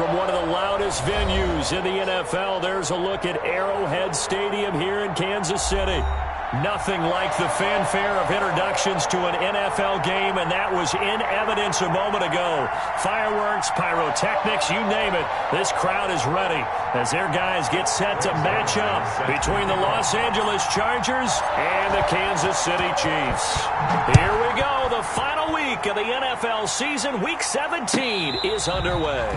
from one of the loudest venues in the NFL. There's a look at Arrowhead Stadium here in Kansas City. Nothing like the fanfare of introductions to an NFL game, and that was in evidence a moment ago. Fireworks, pyrotechnics, you name it. This crowd is ready as their guys get set to match up between the Los Angeles Chargers and the Kansas City Chiefs. Here we go. The final week of the NFL season, Week 17, is underway.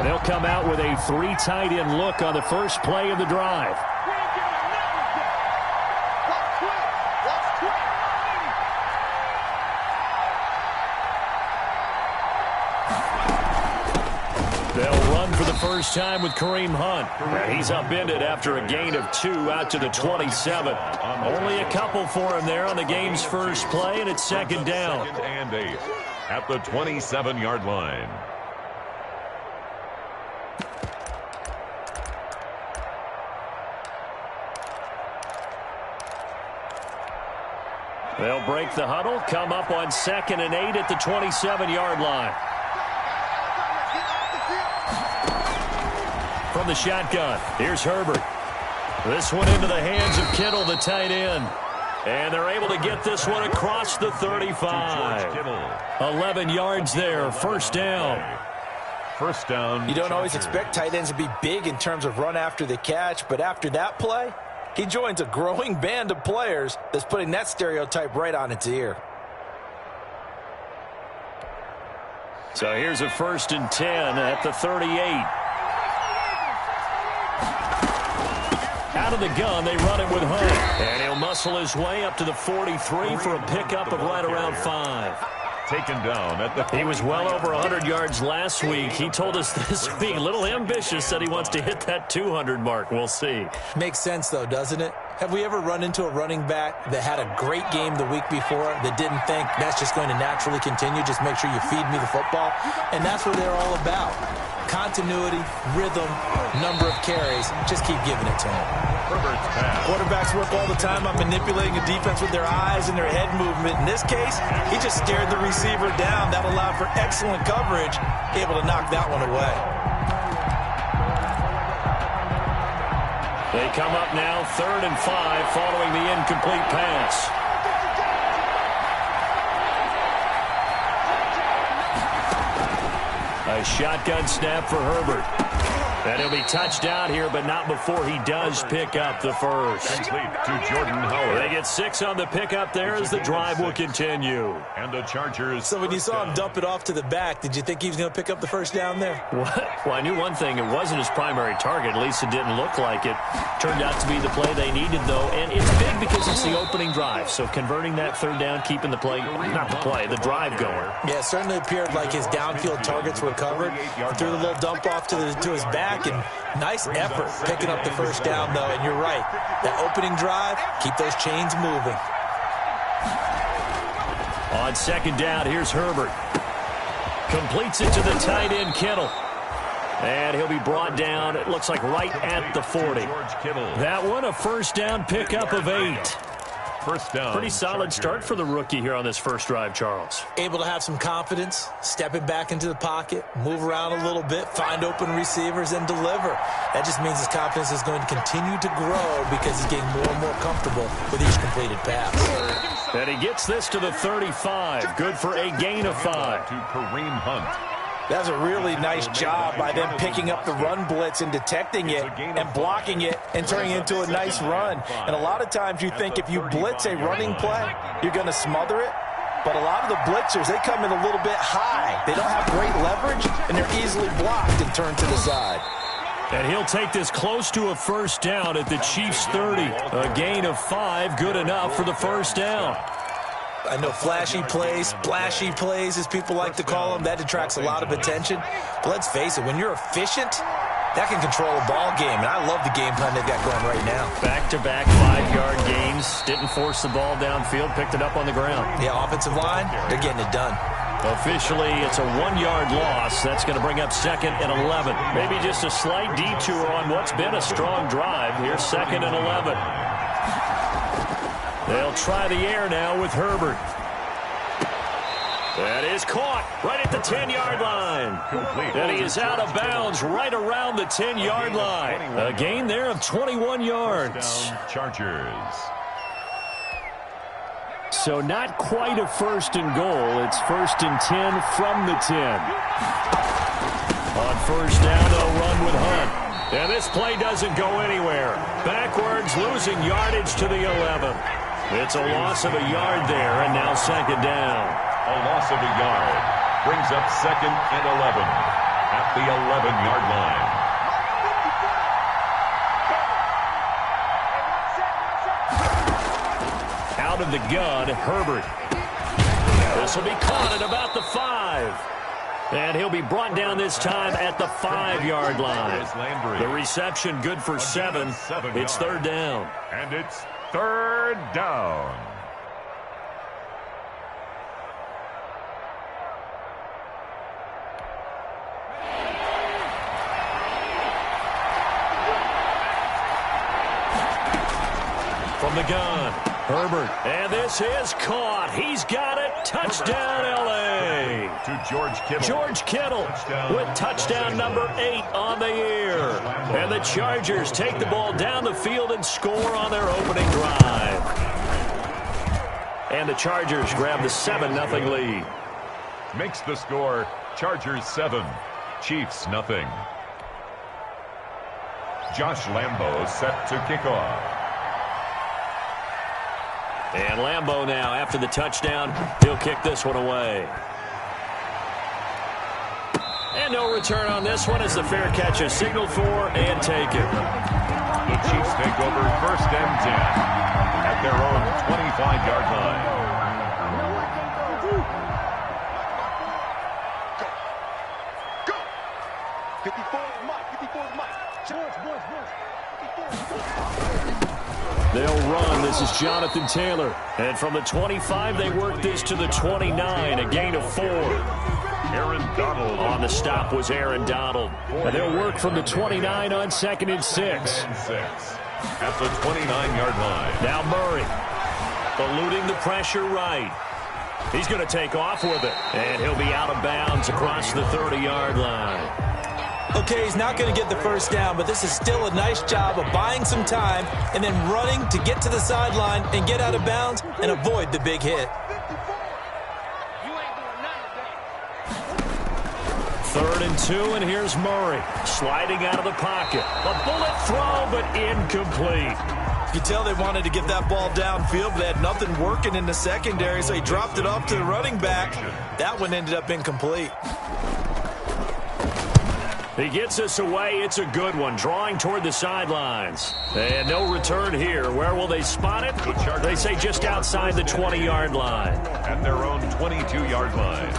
They'll come out with a 3 tight end look on the first play of the drive. They'll run for the first time with Kareem Hunt. And he's upended after a gain of 2 out to the 27. Only a couple for him there on the game's first play, and it's second down. Second and 8 at the 27-yard line. They'll break the huddle, come up on second and 8 at the 27-yard line. From the shotgun, here's Herbert. This one into the hands of Kittle, the tight end. And they're able to get this one across the 35. 11 yards there, first down. First down. You don't always expect tight ends to be big in terms of run after the catch, but after that play, he joins a growing band of players that's putting that stereotype right on its ear. So here's a 1st and 10 at the 38. Out of the gun, they run it with Hunt. And he'll muscle his way up to the 43 for a pickup of right around 5. Taken down at the 40. He was well over 100 yards last week. He told us this week, a little ambitious, said he wants to hit that 200 mark. We'll see. Makes sense, though, doesn't it? Have we ever run into a running back that had a great game the week before that didn't think that's just going to naturally continue? Just make sure you feed me the football. And that's what they're all about. Continuity, rhythm, number of carries. Just keep giving it to him. Quarterbacks work all the time on manipulating a defense with their eyes and their head movement. In this case, he just stared the receiver down. That allowed for excellent coverage, able to knock that one away. They come up now 3rd and 5 following the incomplete pass. A shotgun snap for Herbert. And he'll be touched out here, but not before he does pick up the first. To Jordan Howard. They get 6 on the pickup there as the drive will continue. And the Chargers. So when you saw him dump it off to the back, did you think he was going to pick up the first down there? Well, I knew one thing. It wasn't his primary target. At least it didn't look like it. Turned out to be the play they needed, though. And it's big because it's the opening drive. So converting that 3rd down, keeping the play, not the play, the drive going. Yeah, it certainly appeared like his downfield targets were covered. He threw the little dump off to his back, and nice effort picking up the first down, though. And you're right. That opening drive, keep those chains moving. On second down, here's Herbert. Completes it to the tight end, Kittle. And he'll be brought down, it looks like right at the 40. That one, a first down pickup of 8. First down. Pretty solid start for the rookie here on this first drive, Charles. Able to have some confidence, stepping back into the pocket, move around a little bit, find open receivers, and deliver. That just means his confidence is going to continue to grow because he's getting more and more comfortable with each completed pass. And he gets this to the 35. Good for a gain of 5. To Kareem Hunt. That was a really nice job by them picking up the run blitz and detecting it and blocking it and turning it into a nice run. And a lot of times you think if you blitz a running play, you're going to smother it. But a lot of the blitzers, they come in a little bit high. They don't have great leverage, and they're easily blocked and turned to the side. And he'll take this close to a first down at the Chiefs' 30. A gain of 5, good enough for the first down. I know flashy plays, splashy plays, as people like to call them, that attracts a lot of attention. But let's face it, when you're efficient, that can control a ball game. And I love the game plan they've got going right now. Back-to-back 5-yard gains. Didn't force the ball downfield, picked it up on the ground. Yeah, offensive line, they're getting it done. Officially, it's a 1-yard loss. That's going to bring up 2nd and 11. Maybe just a slight detour on what's been a strong drive. Here's 2nd and 11. They'll try the air now with Herbert. That is caught right at the 10-yard line. And he is out of bounds right around the 10-yard line. A gain there of 21 yards. Chargers. So not quite a first and goal. It's first and 10 from the 10. On first down, they'll run with Hunt. And this play doesn't go anywhere. Backwards, losing yardage to the 11. It's a loss of a yard there, and now second down. A loss of a yard brings up second and 11 at the 11-yard line. Out of the gun, Herbert. This will be caught at about the 5. And he'll be brought down this time at the 5-yard line. The reception good for 7. It's third down. And it's third down. From the gun, Herbert. And this is caught. He's got it. Touchdown, L.A. To George Kittle. George Kittle with touchdown number 8 on the year. And the Chargers take the ball down the field and score on their opening drive. And the Chargers grab the 7-0 lead. Makes the score Chargers 7, Chiefs nothing. Josh Lambo set to kick off. And Lambo now, after the touchdown, he'll kick this one away. And no return on this one as the fair catch is signaled for and taken. The Chiefs take over first and 10 at their own 25-yard line. Go! 54 is Mike. 54 is Mike. They'll run. This is Jonathan Taylor. And from the 25, they work this to the 29, a gain of 4. Aaron Donald. On the stop was Aaron Donald. And they'll work from the 29 on second and 6. At the 29-yard line. Now Murray, eluding the pressure right. He's going to take off with it. And he'll be out of bounds across the 30-yard line. Okay, he's not going to get the first down, but this is still a nice job of buying some time and then running to get to the sideline and get out of bounds and avoid the big hit. Third and 2, and here's Murray sliding out of the pocket. A bullet throw, but incomplete. You can tell they wanted to get that ball downfield, but they had nothing working in the secondary, so he dropped it off to the running back. That one ended up incomplete. He gets us away. It's a good one. Drawing toward the sidelines. And no return here. Where will they spot it? They say just outside the 20-yard line. At their own 22-yard line.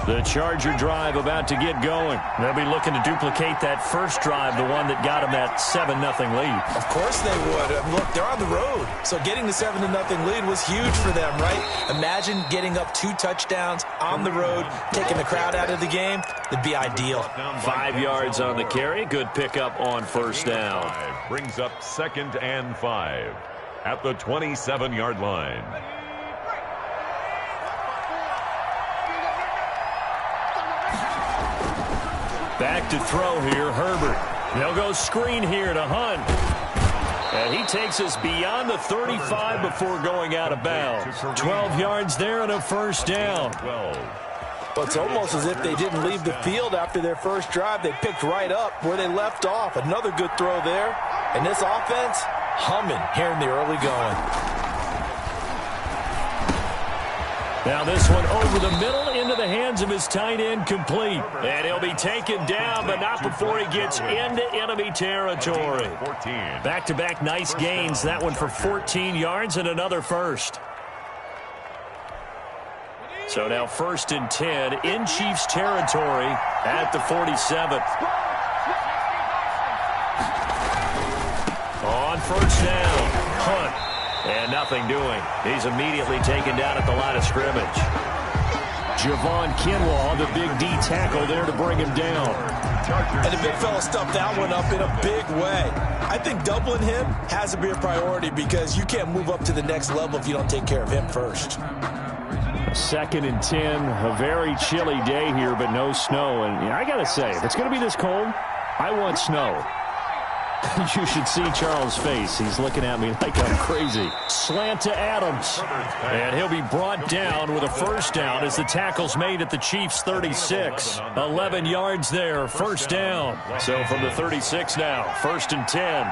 The Charger drive about to get going. They'll be looking to duplicate that first drive, the one that got them that 7-0 lead. Of course they would. Look, they're on the road, so getting the 7-0 lead was huge for them, right? Imagine getting up 2 touchdowns on the road, taking the crowd out of the game. It'd be ideal. 5 yards on the carry. Good pickup on first down. Brings up second and 5 at the 27-yard line. Back to throw here, Herbert. They'll go screen here to Hunt. And he takes us beyond the 35 before going out of bounds. 12 yards there and a first down. But it's almost as if they didn't leave the field after their first drive. They picked right up where they left off. Another good throw there. And this offense, humming here in the early going. Now this one over the middle into the hands of his tight end, complete. And he'll be taken down, but not before he gets into enemy territory. Back-to-back nice gains. That one for 14 yards and another first. So now first and 10 in Chiefs territory at the 47. On first down, Hunt. And nothing doing. He's immediately taken down at the line of scrimmage. Javon Kinlaw, the big D tackle there to bring him down. And the big fella stuffed that one up in a big way. I think doubling him has to be a priority because you can't move up to the next level if you don't take care of him first. 2nd and 10, a very chilly day here, but no snow. And I got to say, if it's going to be this cold, I want snow. You should see Charles' face. He's looking at me like I'm crazy. Slant to Adams. And he'll be brought down with a first down as the tackle's made at the Chiefs' 36. 11 yards there, first down. So from the 36 now, 1st and 10.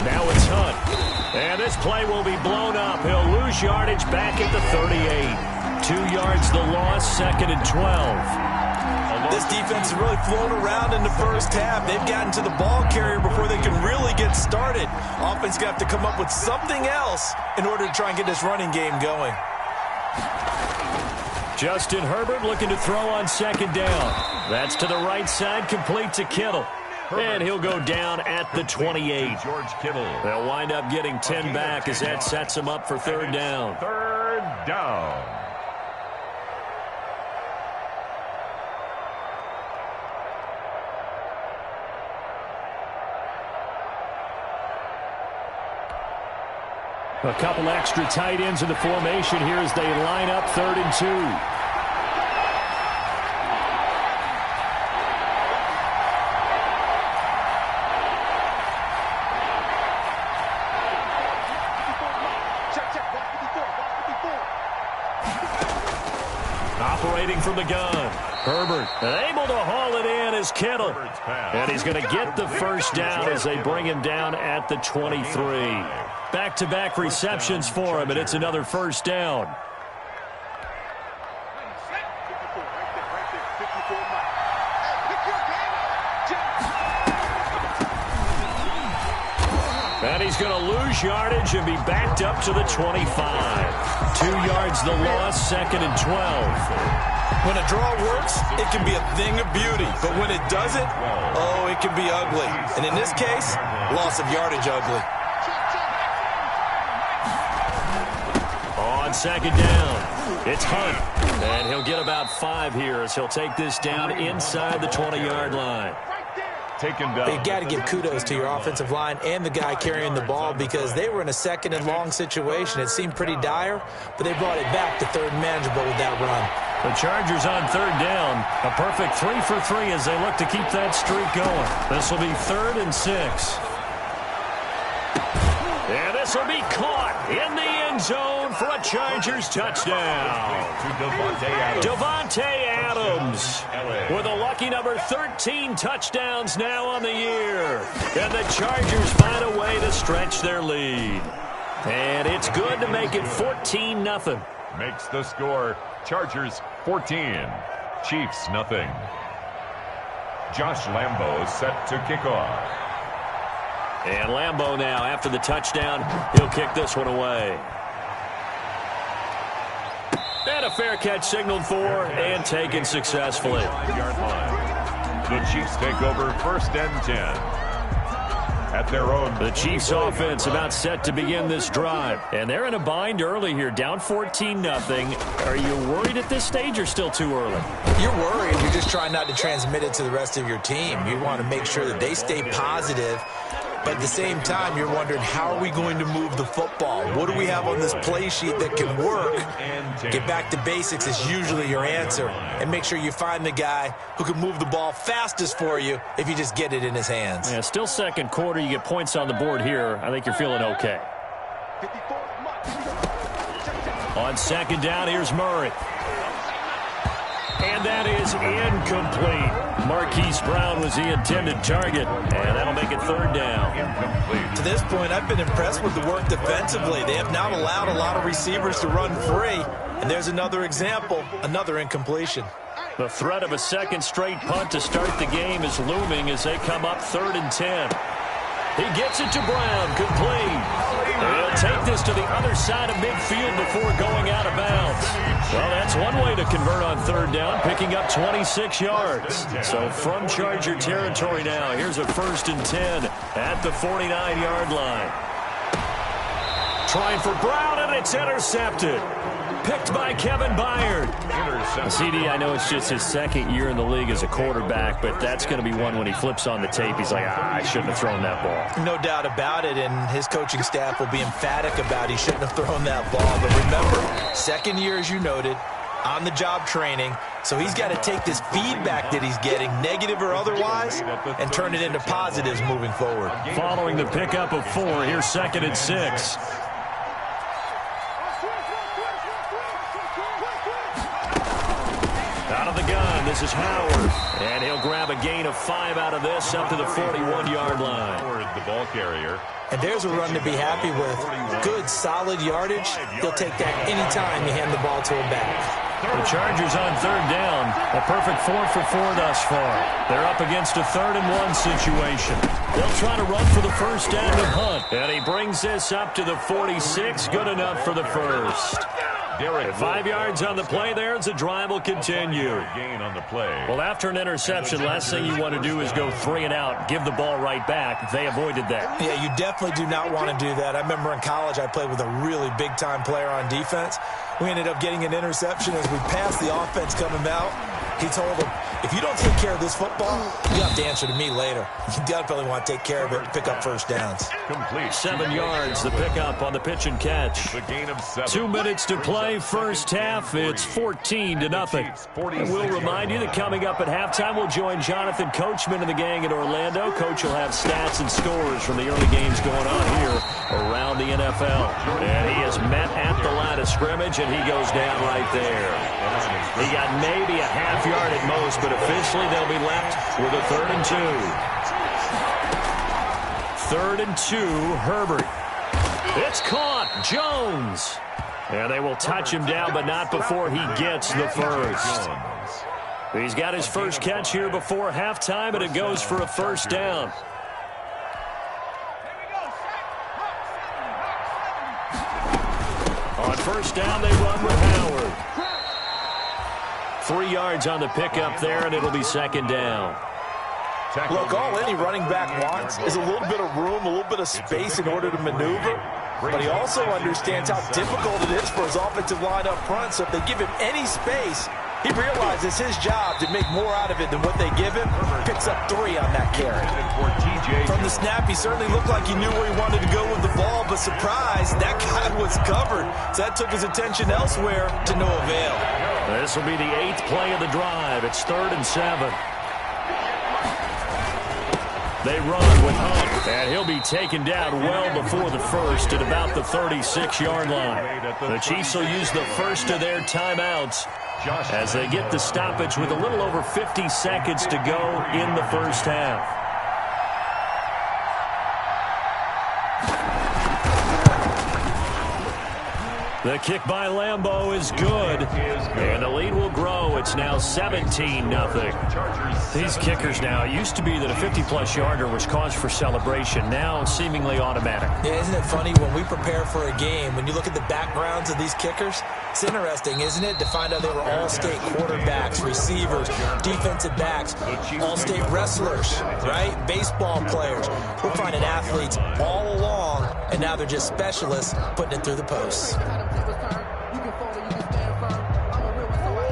Now it's Hunt. And this play will be blown up. He'll lose yardage back at the 38. 2 yards the loss, 2nd and 12. This defense has really flown around in the first half. They've gotten to the ball carrier before they can really get started. Offense going to have to come up with something else in order to try and get this running game going. Justin Herbert looking to throw on 2nd down. That's to the right side, complete to Kittle. And he'll go down at the 28. George Kittle. They'll wind up getting 10 back as that sets them up for 3rd down. 3rd down. A couple extra tight ends in the formation here as they line up 3rd and 2. Operating from the gun. Herbert able to haul it in as Kittle. And he's going to get the first down as they bring him down at the 23. Back-to-back receptions for him, and it's another first down. And he's going to lose yardage and be backed up to the 25. 2 yards the loss, 2nd and 12. When a draw works, it can be a thing of beauty. But when it doesn't, oh, it can be ugly. And in this case, loss of yardage ugly. On 2nd down, it's Hunt. And he'll get about 5 here as he'll take this down inside the 20-yard line. Taken down. You got to give kudos to your offensive line and the guy carrying the ball because they were in a 2nd and long situation. It seemed pretty dire, but they brought it back to 3rd and manageable with that run. The Chargers on 3rd down. A perfect 3 for 3 as they look to keep that streak going. This will be 3rd and 6. And this will be caught in the end zone for a Chargers touchdown. Davante Adams with a lucky number 13 touchdowns now on the year. And the Chargers find a way to stretch their lead. And it's good to make it 14-0. Makes the score Chargers 14, Chiefs nothing. Josh Lambo set to kick off. And Lambo now, after the touchdown, he'll kick this one away. And a fair catch signaled for and taken successfully. The Chiefs take over 1st and 10. At their own. The Chiefs offense about set to begin this drive. And they're in a bind early here, down 14-0. Are you worried at this stage or still too early? You're worried. You're just trying not to transmit it to the rest of your team. You want to make sure that they stay positive. But at the same time, you're wondering, how are we going to move the football? What do we have on this play sheet that can work? Get back to basics is usually your answer. And make sure you find the guy who can move the ball fastest for you if you just get it in his hands. Yeah, still 2nd quarter. You get points on the board here. I think you're feeling okay. On 2nd down, here's Murray. And that is incomplete. Marquise Brown was the intended target, and that'll make it 3rd down. To this point, I've been impressed with the work defensively. They have not allowed a lot of receivers to run free, and there's another example, another incompletion. The threat of a 2nd straight punt to start the game is looming as they come up 3rd and 10. He gets it to Brown, complete. He'll take this to the other side of midfield before going out of bounds. Well, that's one way to convert on 3rd down, picking up 26 yards. So from Charger territory now, here's a 1st and 10 at the 49-yard line. trying for Brown, and it's intercepted. Picked by Kevin Byard. CD, I know it's just his second year in the league as a quarterback, but that's going to be one when he flips on the tape. He's like, I shouldn't have thrown that ball. No doubt about it, and his coaching staff will be emphatic about he shouldn't have thrown that ball. But remember, second year, as you noted, on-the-job training, so he's got to take this feedback that he's getting, negative or otherwise, and turn it into positives moving forward. Following the pickup of 4, here's 2nd and 6. Out of the gun, this is Howard. And he'll grab a gain of 5 out of this up to the 41-yard line. The ball carrier. And there's a run to be happy with. Good, solid yardage. He'll take that anytime you hand the ball to him back. The Chargers on 3rd down. A perfect 4 for 4 thus far. They're up against a 3rd and 1 situation. They'll try to run for the first down with Hunt. And he brings this up to the 46. Good enough for the first. 5 yards on the play there as the drive will continue. Gain on the play. Well, after an interception, last thing you want to do is go 3 and out, give the ball right back. They avoided that. Yeah, you definitely do not want to do that. I remember in college I played with a really big-time player on defense. We ended up getting an interception as we passed the offense coming out. He told him, if you don't take care of this football, you have to answer to me later. You definitely want to take care of it and pick up first downs. Complete. 7 yards, the pickup on the pitch and catch. The gain of 7. 2 minutes to play, first half. It's 14-0. And we'll remind you that coming up at halftime, we'll join Jonathan Coachman and the gang at Orlando. Coach will have stats and scores from the early games going on here around the NFL. And he is met at the line of scrimmage, and he goes down right there. He got maybe a half yard at most, but officially they'll be left with a 3rd and 2. 3rd and 2, Herbert. It's caught. Jones. And they will touch him down, but not before he gets the first. He's got his first catch here before halftime, and it goes for a first down. On first down, they run with Howard. 3 yards on the pickup there, and it'll be 2nd down. Look, all any running back wants is a little bit of room, a little bit of space in order to maneuver. But he also understands how difficult it is for his offensive line up front. So if they give him any space, he realizes his job to make more out of it than what they give him. Picks up 3 on that carry. From the snap, he certainly looked like he knew where he wanted to go with the ball. But surprise, that guy was covered. So that took his attention elsewhere to no avail. This will be the 8th play of the drive. It's 3rd and 7. They run with Hunt, and he'll be taken down well before the first at about the 36-yard line. The Chiefs will use the first of their timeouts as they get the stoppage with a little over 50 seconds to go in the first half. The kick by Lambeau is good, and the lead will grow. It's now 17-0. These kickers now, it used to be that a 50-plus yarder was cause for celebration. Now seemingly automatic. Yeah, isn't it funny when we prepare for a game, when you look at the backgrounds of these kickers, it's interesting, isn't it, to find out they were all-state quarterbacks, receivers, defensive backs, all-state wrestlers, right? Baseball players. We're finding athletes all along, and now they're just specialists putting it through the posts.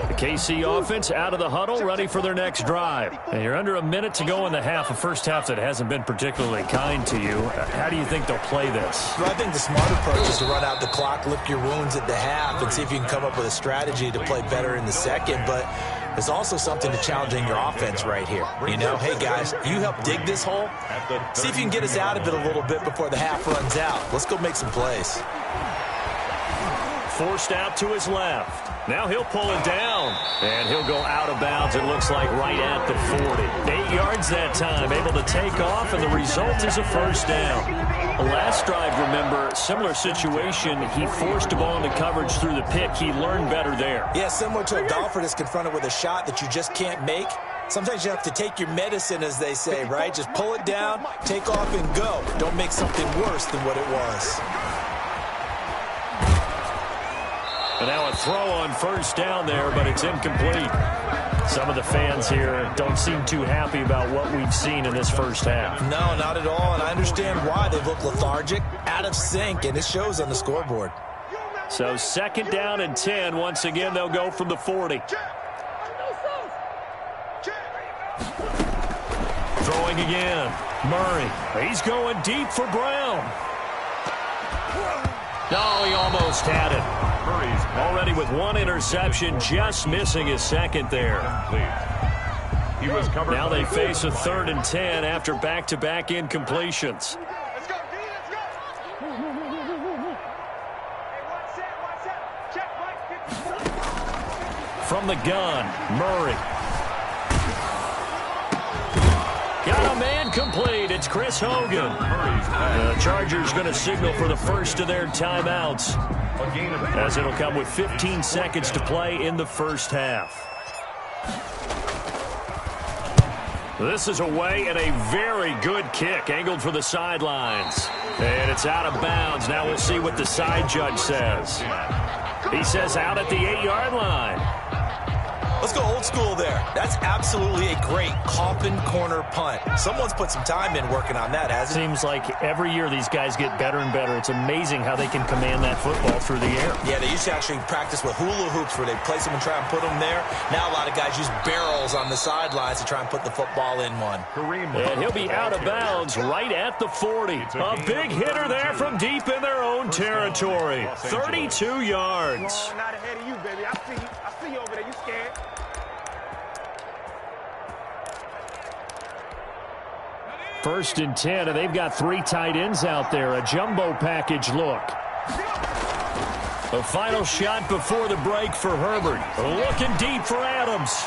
The KC offense out of the huddle, ready for their next drive. And you're under a minute to go in the half, a first half that hasn't been particularly kind to you. How do you think they'll play this? Well, I think the smart approach is to run out the clock, lick your wounds at the half, and see if you can come up with a strategy to play better in the second. But there's also something to challenging your offense right here. You know, hey, guys, you help dig this hole. See if you can get us out of it a little bit before the half runs out. Let's go make some plays. Forced out to his left. Now he'll pull it down, and he'll go out of bounds, it looks like, right at the 40. 8 yards that time, able to take off, and the result is a first down. The last drive, remember, similar situation. He forced a ball into coverage through the pick. He learned better there. Yeah, similar to a golfer that's confronted with a shot that you just can't make. Sometimes you have to take your medicine, as they say, right? Just pull it down, take off, and go. Don't make something worse than what it was. And now a throw on first down there, but it's incomplete. Some of the fans here don't seem too happy about what we've seen in this first half. No, not at all, and I understand why. They look lethargic, out of sync, and it shows on the scoreboard. So 2nd down and 10. Once again, they'll go from the 40. Throwing again. Murray. He's going deep for Brown. Oh, he almost had it. Murray's already with 1 interception, just missing his 2nd there. He was covered. Now they face a 3rd and 10 after back-to-back incompletions. Let's go, D, let's go. From the gun, Murray. Got a man complete. It's Chris Hogan. The Chargers going to signal for the first of their timeouts, as it'll come with 15 seconds to play in the first half. This is away and a very good kick, angled for the sidelines. And it's out of bounds. Now we'll see what the side judge says. He says out at the 8-yard line. Let's go old school there. That's absolutely a great coffin corner punt. Someone's put some time in working on that, hasn't it? Seems like every year these guys get better and better. It's amazing how they can command that football through the air. Yeah, they used to actually practice with hula hoops where they place them and try and put them there. Now a lot of guys use barrels on the sidelines to try and put the football in one. And he'll be out of bounds right at the 40. A big hitter there from deep in their own territory. 32 yards. I'm not ahead of you, baby. I see you over there. You scared? First and 10, and they've got 3 tight ends out there. A jumbo package look. A final shot before the break for Herbert. Looking deep for Adams.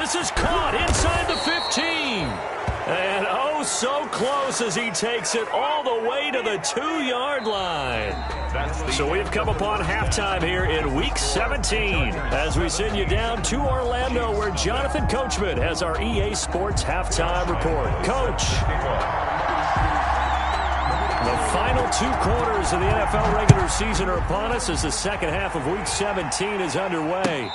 This is caught inside the 15. And oh, so close as he takes it all the way to the 2-yard line. So we've come upon halftime here in Week 17 as we send you down to Orlando, where Jonathan Coachman has our EA Sports halftime report. Coach. The final 2 quarters of the NFL regular season are upon us as the second half of Week 17 is underway.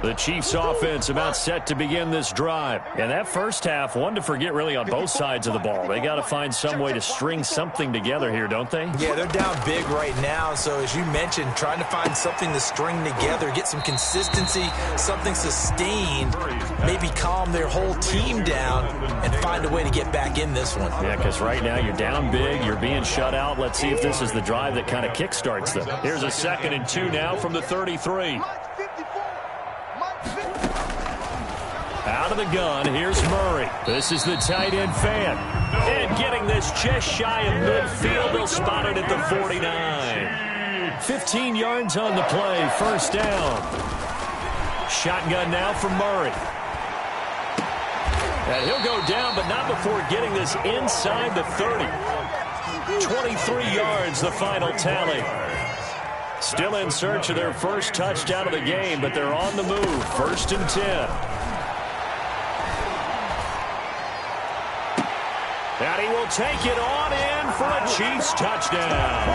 The Chiefs offense about set to begin this drive. And that first half, one to forget really on both sides of the ball. They got to find some way to string something together here, don't they? Yeah, they're down big right now. So as you mentioned, trying to find something to string together, get some consistency, something sustained, maybe calm their whole team down and find a way to get back in this one. Yeah, because right now you're down big, you're being shut out. Let's see if this is the drive that kind of kickstarts them. Here's a 2nd and 2 now from the 33. Out of the gun, here's Murray. This is the tight end fan. And getting this just shy of midfield, they'll spot it at the 49. 15 yards on the play, first down. Shotgun now from Murray. And he'll go down, but not before getting this inside the 30. 23 yards, the final tally. Still in search of their first touchdown of the game, but they're on the move. 1st and 10. And he will take it on in for a Chiefs touchdown.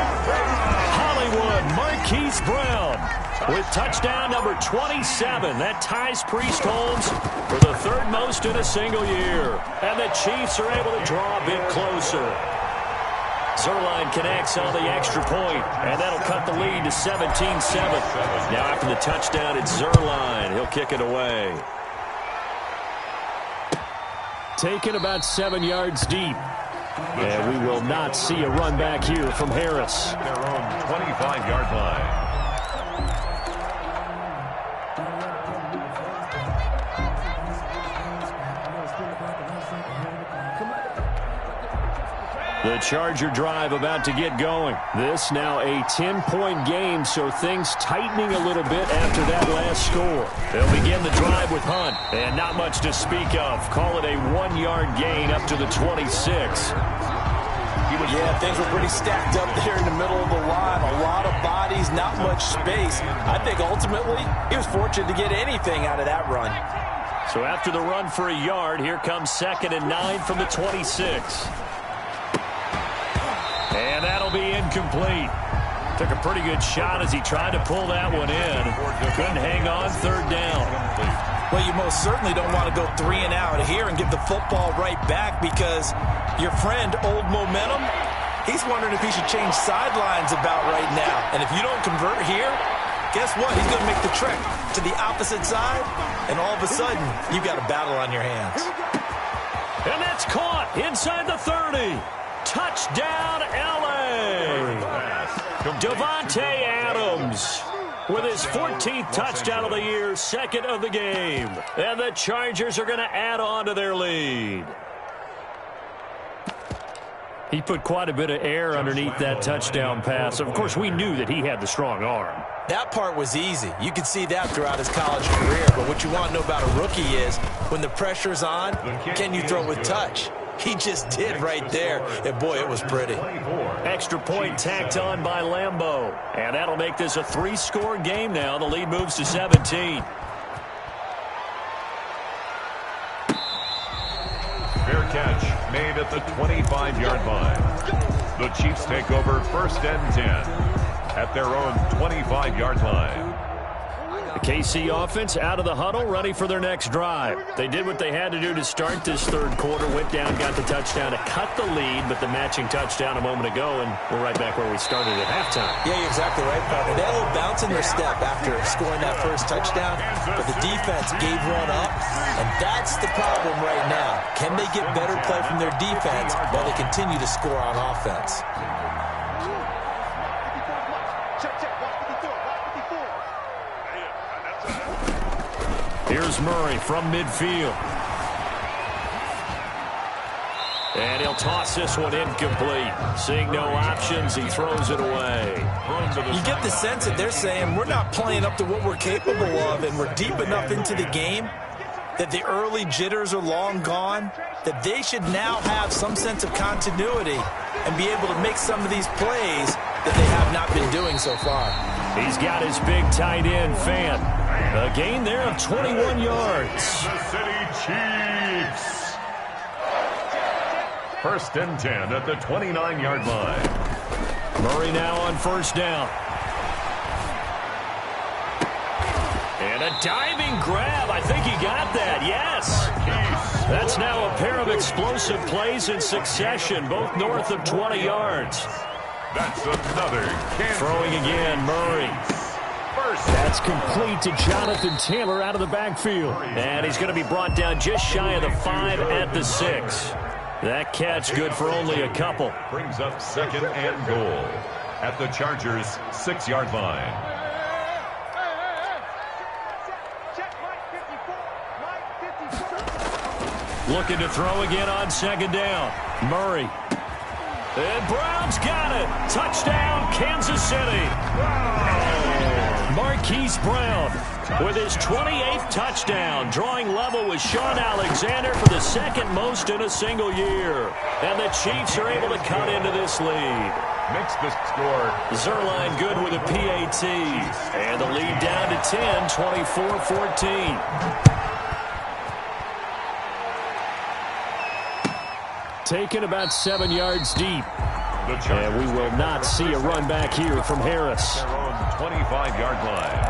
Hollywood Marquise Brown with touchdown number 27. That ties Priest Holmes for the 3rd most in a single year. And the Chiefs are able to draw a bit closer. Zerline connects on the extra point, and that'll cut the lead to 17-7. Now after the touchdown, it's Zerline. He'll kick it away. Taken about 7 yards deep. And we will not see a run back here from Harris. Their own 25-yard line. The Charger drive about to get going. This now a 10-point game, so things tightening a little bit after that last score. They'll begin the drive with Hunt, and not much to speak of. Call it a 1-yard gain up to the 26. Yeah, things were pretty stacked up there in the middle of the line. A lot of bodies, not much space. I think ultimately he was fortunate to get anything out of that run. So after the run for a yard, here comes 2nd and 9 from the 26. And that'll be incomplete. Took a pretty good shot as he tried to pull that one in. Couldn't hang on third down. Well, you most certainly don't want to go 3 and out here and give the football right back, because your friend, Old Momentum, he's wondering if he should change sidelines about right now. And if you don't convert here, guess what? He's going to make the trek to the opposite side, and all of a sudden, you've got a battle on your hands. And that's caught inside the 30. Touchdown, L.A. Davante Adams with his 14th touchdown of the year, second of the game. And the Chargers are going to add on to their lead. He put quite a bit of air underneath that touchdown pass. Of course, we knew that he had the strong arm. That part was easy. You could see that throughout his college career. But what you want to know about a rookie is, when the pressure's on, can you throw with touch? He just did right there. And, boy, it was pretty. Extra point tacked on by Lambeau. And that'll make this a 3-score game now. The lead moves to 17. Fair catch made at the 25-yard line. The Chiefs take over 1st and 10 at their own 25-yard line. The KC offense out of the huddle, ready for their next drive. They did what they had to do to start this third quarter, went down, got the touchdown to cut the lead, but the matching touchdown a moment ago, and we're right back where we started at halftime. Yeah, you're exactly right, partner. They had a little bounce in their step after scoring that first touchdown, but the defense gave one up, and that's the problem right now. Can they get better play from their defense while they continue to score on offense? Here's Murray from midfield. And he'll toss this one incomplete. Seeing no options, he throws it away. You get the sense that they're saying we're not playing up to what we're capable of, and we're deep enough into the game that the early jitters are long gone, that they should now have some sense of continuity and be able to make some of these plays that they have not been doing so far. He's got his big tight end, Fant. A gain there of 21 yards. The City Chiefs. 1st and 10 at the 29-yard line. Murray now on 1st down. And a diving grab. I think he got that. Yes. That's now a pair of explosive plays in succession, both north of 20 yards. That's another. Throwing again, Murray. That's complete to Jonathan Taylor out of the backfield. And he's going to be brought down just shy of the 5 at the 6. That catch good for only a couple. Brings up 2nd and goal at the Chargers' 6-yard line. Looking to throw again on 2nd down. Murray. And Brown's got it. Touchdown, Kansas City. Marquise Brown with his 28th touchdown, drawing level with Sean Alexander for the 2nd most in a single year. And the Chiefs are able to cut into this lead. Makes the score. Zerline good with a PAT. And the lead down to 10, 24-14. Taken about 7 yards deep. And we will not see a run back here from Harris. Their own 25-yard line.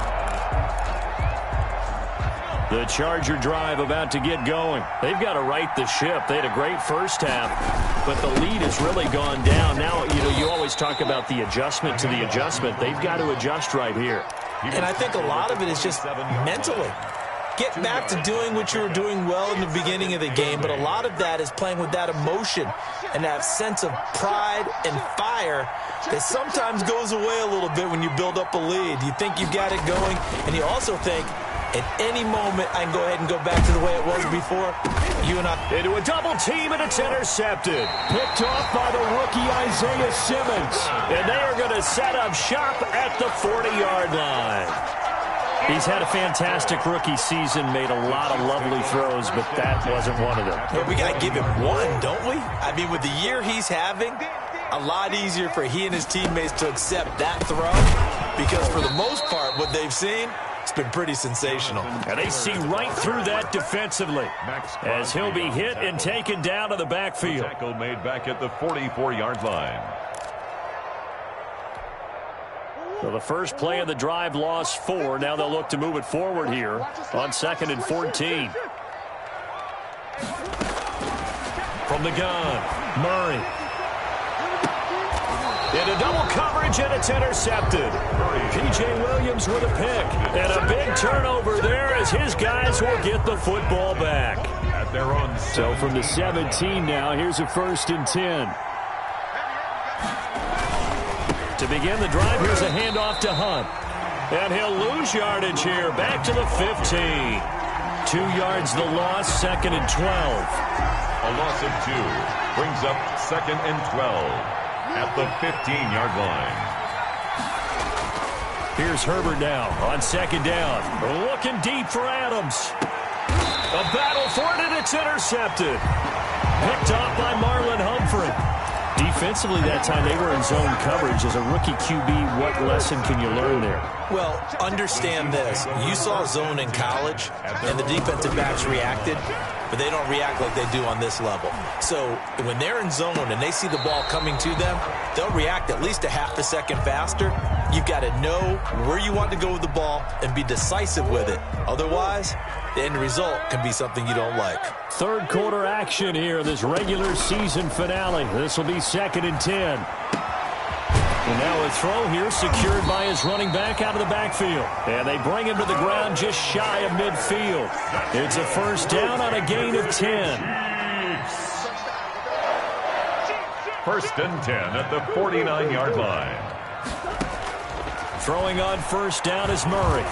The Charger drive about to get going. They've got to right the ship. They had a great first half, but the lead has really gone down. Now, you always talk about the adjustment to the adjustment. They've got to adjust right here. And I think a lot of it is just mentally. Get back to doing what you were doing well in the beginning of the game, but a lot of that is playing with that emotion and that sense of pride and fire that sometimes goes away a little bit when you build up a lead. You think you've got it going, and you also think, at any moment, I can go ahead and go back to the way it was before. You and I. Into a double team, and it's intercepted. Picked off by the rookie Isaiah Simmons. And they are going to set up shop at the 40-yard line. He's had a fantastic rookie season, made a lot of lovely throws, but that wasn't one of them. But we got to give him one, don't we? I mean, with the year he's having, a lot easier for he and his teammates to accept that throw, because for the most part, what they've seen, it's been pretty sensational. And they see right through that defensively as he'll be hit and taken down to the backfield. Tackle made back at the 44-yard line. Well, the first play of the drive lost 4. Now they'll look to move it forward here on 2nd and 14. From the gun, Murray. Into double coverage, and it's intercepted. P.J. Williams with a pick. And a big turnover there as his guys will get the football back. At their own. So from the 17 now, here's a 1st and 10. To begin the drive, here's a handoff to Hunt. And he'll lose yardage here. Back to the 15. 2 yards the loss, 2nd and 12. A loss of 2 brings up 2nd and 12 at the 15-yard line. Here's Herbert now on 2nd down. Looking deep for Adams. A battle for it, and it's intercepted. Picked off by Marlon Humphrey. Defensively that time, they were in zone coverage. As a rookie QB, what lesson can you learn there? Well, understand this. You saw zone in college, and the defensive backs reacted, but they don't react like they do on this level. So when they're in zone and they see the ball coming to them, they'll react at least a half a second faster. You've got to know where you want to go with the ball and be decisive with it. Otherwise, the end result can be something you don't like. Third quarter action here, this regular season finale. This will be 2nd and 10. And now a throw here secured by his running back out of the backfield. And they bring him to the ground just shy of midfield. It's a 1st down on a gain of 10. 1st and 10 at the 49-yard line. Throwing on 1st down is Murray.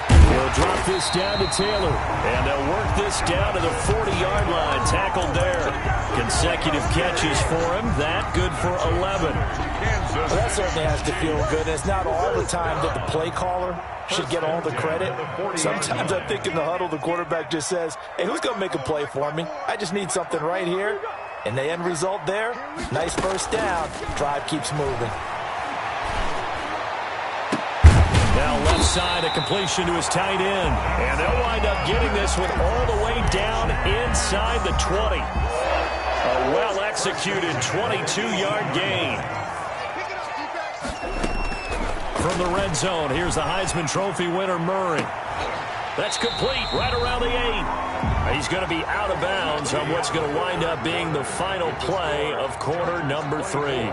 He'll drop this down to Taylor. And they'll work this down to the 40-yard line. Tackled there. Consecutive catches for him. That good for 11. Well, that certainly has to feel good. It's not all the time that the play caller should get all the credit. Sometimes I think in the huddle, the quarterback just says, hey, who's going to make a play for me? I just need something right here. And the end result there, nice 1st down. Drive keeps moving. Now left side, a completion to his tight end. And they'll wind up getting this one all the way down inside the 20. A well-executed 22-yard gain. From the red zone, here's the Heisman Trophy winner, Murray. That's complete right around the 8. He's going to be out of bounds on what's going to wind up being the final play of quarter number 3.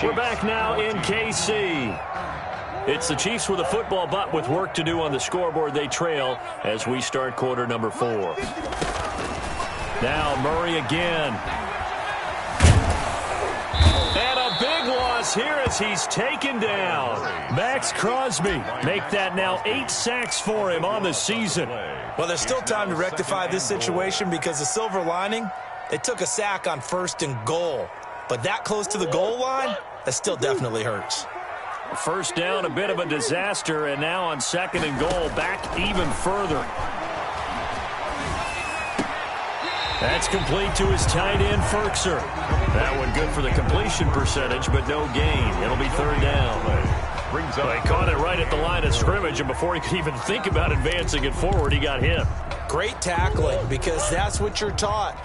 We're back now in KC. It's the Chiefs with a football, but with work to do on the scoreboard. They trail as we start quarter number 4. Now Murray again. And a big loss here as he's taken down. Max Crosby make that now 8 sacks for him on the season. Well, there's still time to rectify this situation because the silver lining, they took a sack on 1st and goal. But that close to the goal line, that still definitely hurts. 1st down, a bit of a disaster, and now on 2nd and goal, back even further. That's complete to his tight end, Ferkser. That one good for the completion percentage, but no gain. It'll be 3rd down. He caught it right at the line of scrimmage, and before he could even think about advancing it forward, he got hit. Great tackling, because that's what you're taught.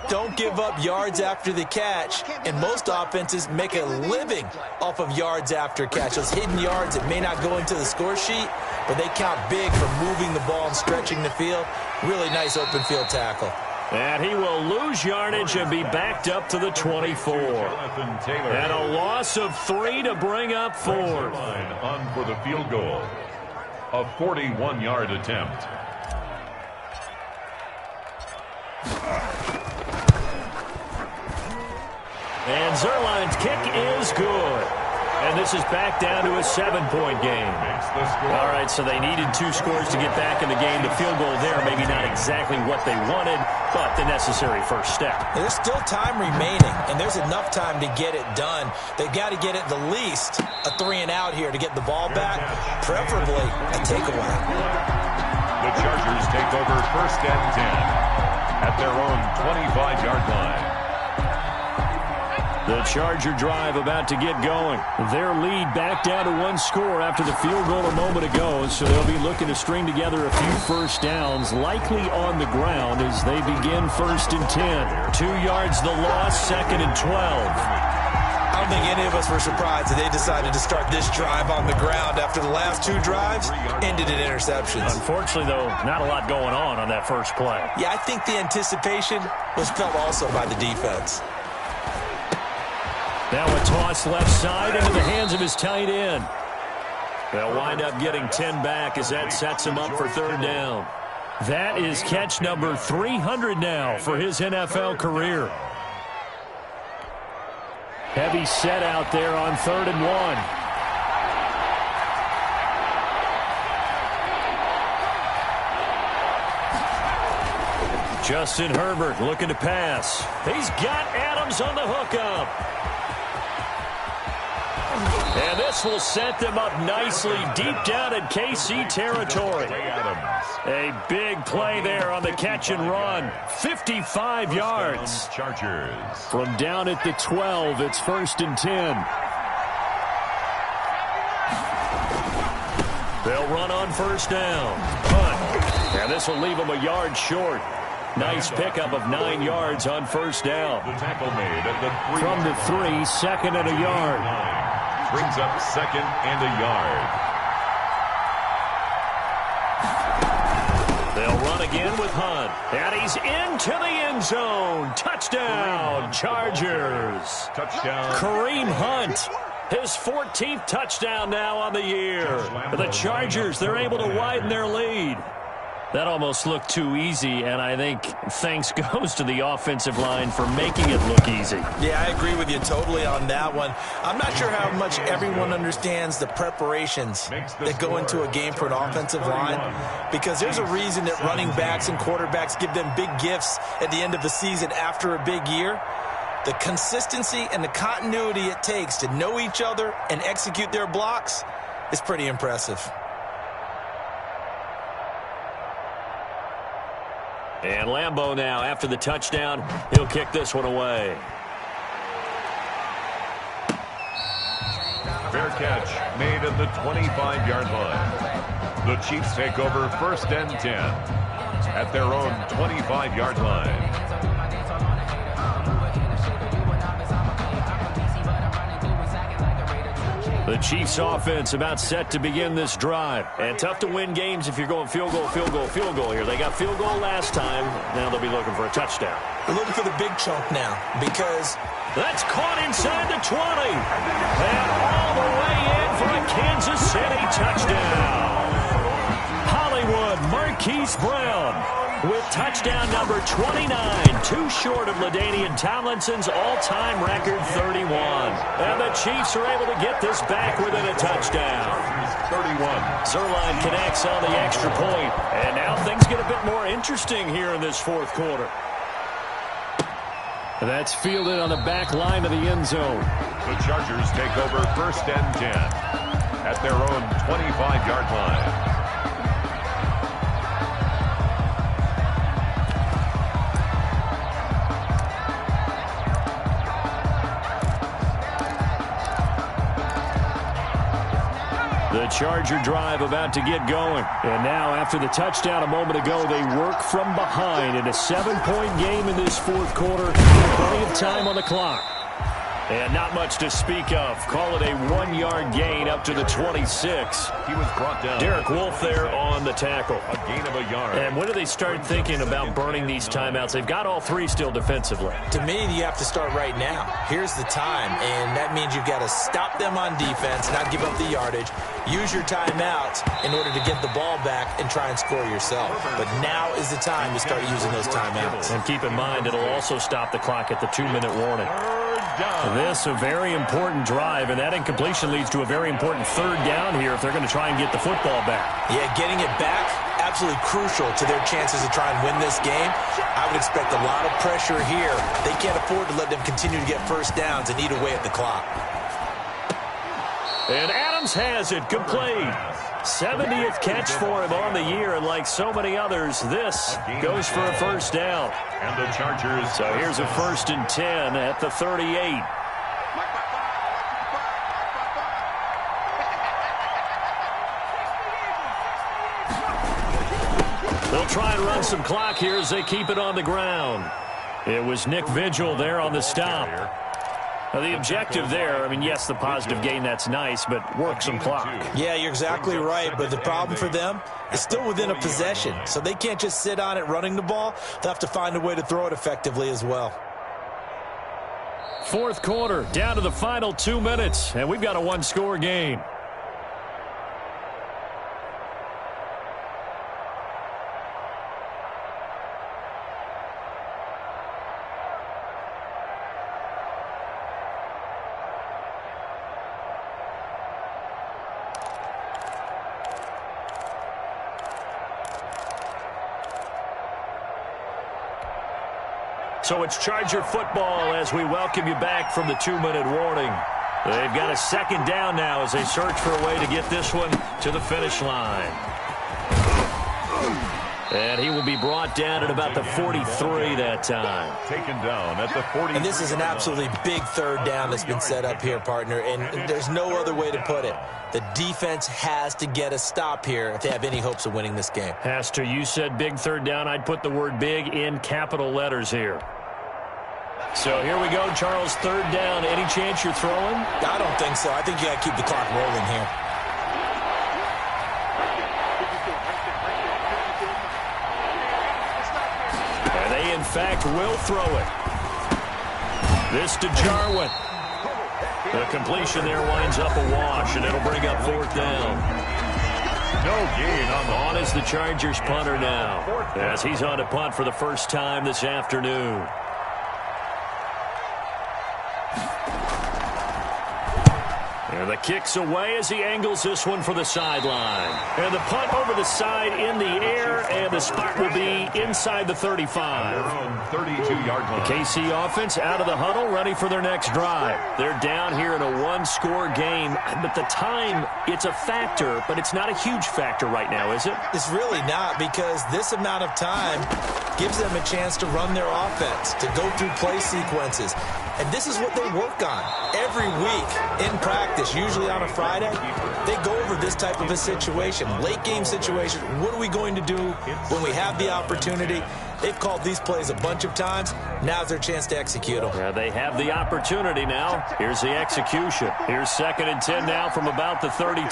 Don't give up yards after the catch, and most offenses make a living off of yards after catch. Those hidden yards that may not go into the score sheet, but they count big for moving the ball and stretching the field. Really nice open field tackle. And he will lose yardage and be backed up to the 24. And a loss of 3 to bring up 4th. On for the field goal. A 41-yard attempt. And Zerline's kick is good. And this is back down to a 7-point game. All right, so they needed 2 scores to get back in the game. The field goal there, maybe not exactly what they wanted, but the necessary first step. There's still time remaining, and there's enough time to get it done. They've got to get at the least a 3-and-out here to get the ball back, preferably a takeaway. The Chargers take over 1st and 10 at their own 25-yard line. The Charger drive about to get going. Their lead back down to 1 score after the field goal a moment ago, so they'll be looking to string together a few first downs, likely on the ground as they begin 1st and 10. 2 yards the loss, 2nd and 12. I don't think many of us were surprised that they decided to start this drive on the ground after the last two drives ended in interceptions. Unfortunately, though, not a lot going on that first play. Yeah, I think the anticipation was felt also by the defense. Now a toss left side into the hands of his tight end. They'll wind up getting 10 back as that sets him up for third down. That is catch number 300 now for his NFL career. Heavy set out there on 3rd and 1. Justin Herbert looking to pass. He's got Adams on the hookup. And this will set them up nicely deep down in KC territory. A big play there on the catch and run. 55 yards. Chargers. From down at the 12, it's 1st and 10. They'll run on 1st down. Punt. And this will leave them a yard short. Nice pickup of 9 yards on 1st down. The tackle made at the 3. From the 3, 2nd and a yard. Brings up 2nd and a yard. They'll run again with Hunt. And he's into the end zone. Touchdown, Chargers. Touchdown. Kareem Hunt. His 14th touchdown now on the year. The Chargers, they're able to widen their lead. That almost looked too easy, and I think thanks goes to the offensive line for making it look easy. Yeah, I agree with you totally on that one. I'm not sure how much everyone understands the preparations that go into a game for an offensive line, because there's a reason that running backs and quarterbacks give them big gifts at the end of the season after a big year. The consistency and the continuity it takes to know each other and execute their blocks is pretty impressive. And Lambeau now, after the touchdown, he'll kick this one away. Fair catch made at the 25-yard line. The Chiefs take over 1st and 10 at their own 25-yard line. The Chiefs offense about set to begin this drive. And tough to win games if you're going field goal, field goal, field goal here. They got field goal last time. Now they'll be looking for a touchdown. They're looking for the big chunk now because that's caught inside the 20. And all the way in for a Kansas City touchdown. Hollywood Marquise Brown with touchdown number 29, too short of LaDainian Tomlinson's all-time record 31. And the Chiefs are able to get this back within a touchdown. 31. Zerline connects on the extra point. And now things get a bit more interesting here in this 4th quarter. That's fielded on the back line of the end zone. The Chargers take over 1st and 10 at their own 25-yard line. The Charger drive about to get going. And now, after the touchdown a moment ago, they work from behind in a 7-point game in this 4th quarter. Plenty of time on the clock. And not much to speak of. Call it a 1-yard gain up to the 26. He was brought down. Derek Wolfe there on the tackle. A gain of a yard. And when do they start thinking about burning these timeouts? They've got all 3 still defensively. To me, you have to start right now. Here's the time, and that means you've got to stop them on defense, not give up the yardage. Use your timeouts in order to get the ball back and try and score yourself. But now is the time to start using those timeouts. And keep in mind, it'll also stop the clock at the 2-minute warning. This a very important drive, and that incompletion leads to a very important 3rd down here if they're going to try and get the football back. Yeah, getting it back, absolutely crucial to their chances to try and win this game. I would expect a lot of pressure here. They can't afford to let them continue to get 1st downs and eat away at the clock. And Adams has it complete. 70th catch for him on the year, and like so many others, this goes for a 1st down. And the Chargers. So here's a 1st and 10 at the 38. They'll try and run some clock here as they keep it on the ground. It was Nick Vigil there on the stop. Well, the objective there, I mean, yes, the positive gain, that's nice, but work some clock. Yeah, you're exactly right, but the problem for them is still within a possession, so they can't just sit on it running the ball. They'll have to find a way to throw it effectively as well. Fourth quarter, down to the final 2 minutes, and we've got a one-score game. So it's Charger football as we welcome you back from the 2-minute warning. They've got a second down now as they search for a way to get this one to the finish line. And he will be brought down at about the 43 that time. Taken down at the 40. And this is an absolutely big third down that's been set up here, partner, and there's no other way to put it. The defense has to get a stop here if they have any hopes of winning this game. Has to. You said big third down. I'd put the word big in capital letters here. So here we go, Charles, third down. Any chance you're throwing? I don't think so. I think you got to keep the clock rolling here. And they, in fact, will throw it. This to Jarwin. The completion there winds up a wash, and it'll bring up fourth down. No gain on is the Chargers punter now, as he's on to punt for the first time this afternoon. And the kick's away as he angles this one for the sideline. And the punt over the side in the air, and the spot will be inside the 35. Their own 32-yard line. The KC offense out of the huddle, ready for their next drive. They're down here in a one-score game, but the time, it's a factor, but it's not a huge factor right now, is it? It's really not, because this amount of time gives them a chance to run their offense, to go through play sequences. And this is what they work on every week in practice, usually on a Friday. They go over this type of a situation, late game situation. What are we going to do when we have the opportunity? They've called these plays a bunch of times. Now's their chance to execute them. Yeah, they have the opportunity now. Here's the execution. Here's 2nd and 10 now from about the 32.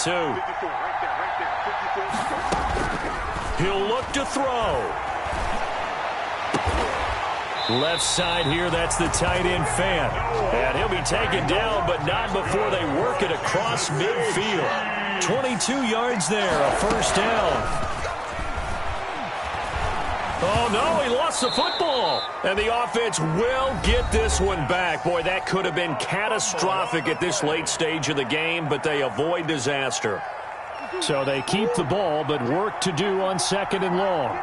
He'll look to throw. Left side here, that's the tight end fan. And he'll be taken down, but not before they work it across midfield. 22 yards there, a first down. Oh, no, he lost the football. And the offense will get this one back. Boy, that could have been catastrophic at this late stage of the game, but they avoid disaster. So they keep the ball, but work to do on 2nd and long.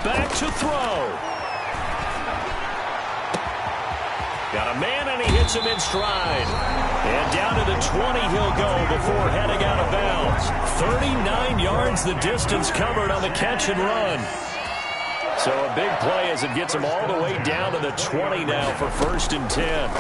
Back to throw. Got a man, and he hits him in stride. And down to the 20 he'll go before heading out of bounds. 39 yards the distance covered on the catch and run. So a big play as it gets him all the way down to the 20 now for 1st and 10.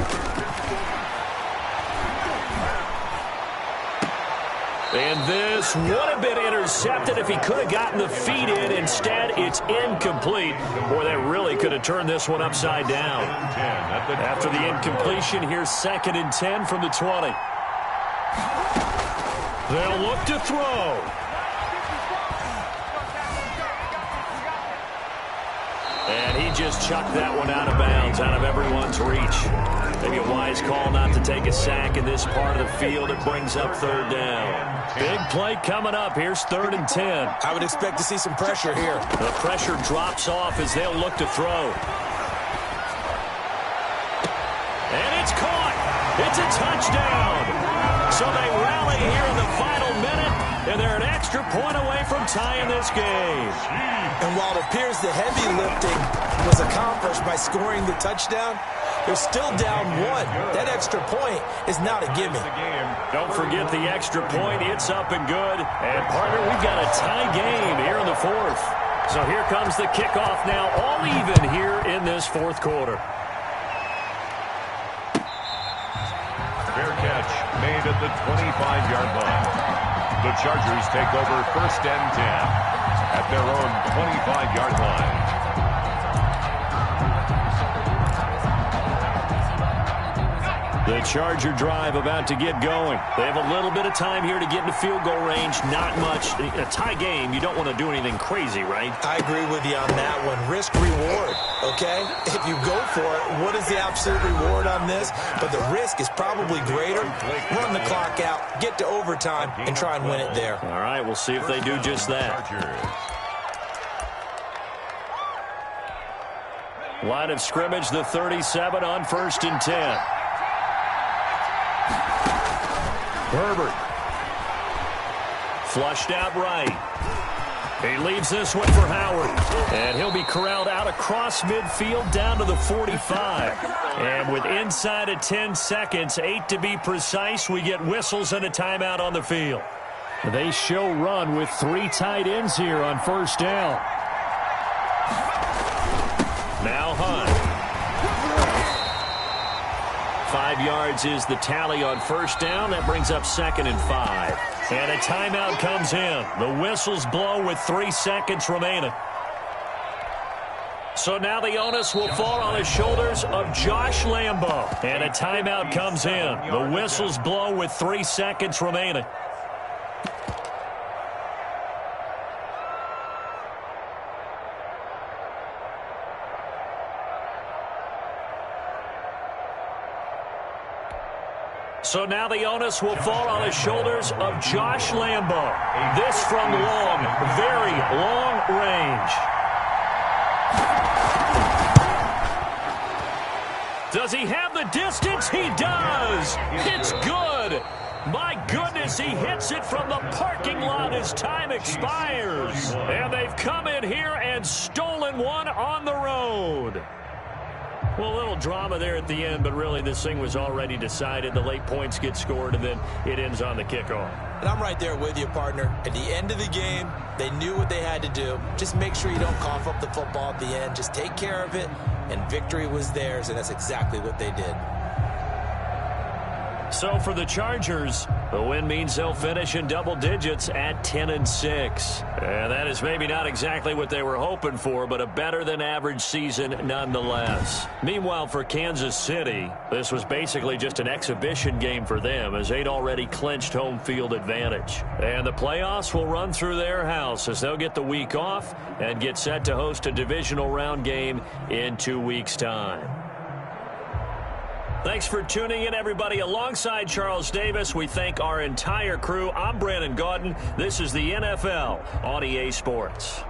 And this would have been intercepted if he could have gotten the feet in. Instead, it's incomplete. Boy, that really could have turned this one upside down. After the incompletion, here's 2nd and 10 from the 20. They'll look to throw. And he just chucked that one out of bounds, out of everyone's reach. Maybe a wise call not to take a sack in this part of the field. It brings up 3rd down. Big play coming up. Here's 3rd and 10. I would expect to see some pressure here. The pressure drops off as they'll look to throw. And it's caught. It's a touchdown. So they rally here in the final minute, and they're an extra point away from tying this game. And while it appears the heavy lifting was accomplished by scoring the touchdown, they're still down 1. That extra point is not a gimme. Don't forget the extra point. It's up and good. And, partner, we've got a tie game here in the 4th. So here comes the kickoff now, all even here in this 4th quarter. Fair catch made at the 25-yard line. The Chargers take over 1st and 10 at their own 25-yard line. The Charger drive about to get going. They have a little bit of time here to get into field goal range. Not much. In a tie game, you don't want to do anything crazy, right? I agree with you on that one. Risk reward, okay? If you go for it, what is the absolute reward on this? But the risk is probably greater. Run the clock out, get to overtime, and try and win it there. All right, we'll see if they do just that. Line of scrimmage, the 37 on 1st and 10. Herbert. Flushed out right. He leaves this one for Howard. And he'll be corralled out across midfield down to the 45. And with inside of 10 seconds, 8 to be precise, we get whistles and a timeout on the field. They show run with 3 tight ends here on 1st down. Now Hunt. 5 yards is the tally on 1st down. That brings up 2nd and 5. And a timeout comes in. The whistles blow with 3 seconds remaining. So now the onus will fall on the shoulders of Josh Lambo. And a timeout comes in. The whistles blow with 3 seconds remaining. So now the onus will fall on the shoulders of Josh Lambo. This from long, very long range. Does he have the distance? He does. It's good. My goodness, he hits it from the parking lot as time expires. And they've come in here and stolen one on the road. Well, a little drama there at the end, but really this thing was already decided. The late points get scored, and then it ends on the kickoff. And I'm right there with you, partner. At the end of the game, they knew what they had to do. Just make sure you don't cough up the football at the end. Just take care of it, and victory was theirs, and that's exactly what they did. So for the Chargers, the win means they'll finish in double digits at 10-6. And that is maybe not exactly what they were hoping for, but a better than average season nonetheless. Meanwhile, for Kansas City, this was basically just an exhibition game for them as they'd already clinched home field advantage. And the playoffs will run through their house as they'll get the week off and get set to host a divisional round game in 2 weeks' time. Thanks for tuning in, everybody. Alongside Charles Davis, we thank our entire crew. I'm Brandon Gaudin. This is the NFL on EA Sports.